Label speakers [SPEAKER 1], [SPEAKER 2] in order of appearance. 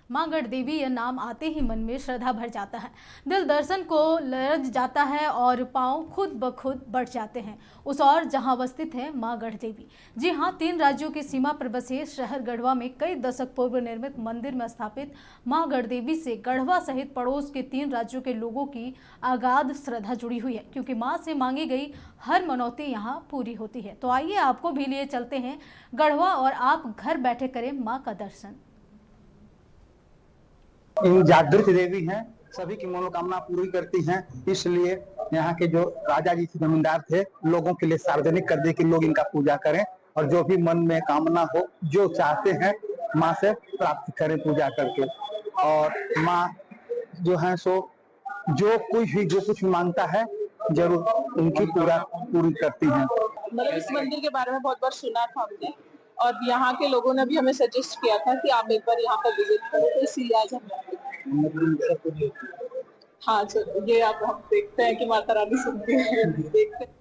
[SPEAKER 1] मां गढ़ देवी यह नाम आते ही मन में श्रद्धा भर जाता है, दिल दर्शन को लरज जाता है और पांव खुद ब खुद बढ़ जाते हैं उस और जहां अवस्थित है मां गढ़ देवी। जी हां, 3 राज्यों की सीमा पर बसे शहर गढ़वा में कई दशक पूर्व निर्मित मंदिर में स्थापित मां गढ़ देवी से गढ़वा सहित पड़ोस के 3 राज्यों के लोगों की अगाध श्रद्धा जुड़ी हुई है, क्योंकि मां से मांगी गई हर मनौती यहाँ पूरी होती है। तो आइए आपको भी लिए चलते हैं गढ़वा और आप घर बैठे करें मां का दर्शन।
[SPEAKER 2] इन जागृत देवी हैं, सभी की मनोकामना पूरी करती हैं, इसलिए यहाँ के जो राजा जी थे, जमींदार थे, लोगों के लिए सार्वजनिक कर दिए कि लोग इनका पूजा करें और जो भी मन में कामना हो, जो चाहते हैं माँ से प्राप्त करें पूजा करके। और माँ जो है सो जो कुछ भी मांगता है जरूर उनकी पूरी करती हैं।
[SPEAKER 3] मतलब इस मंदिर के बारे में बहुत बार सुना था हमने और यहाँ के लोगों ने भी हमें सजेस्ट किया था कि आप एक बार यहाँ पर विजिट करो, तो इसलिए आज हम हाँ चलो ये आप हम देखते हैं कि माता रानी सुनती है, देखते हैं।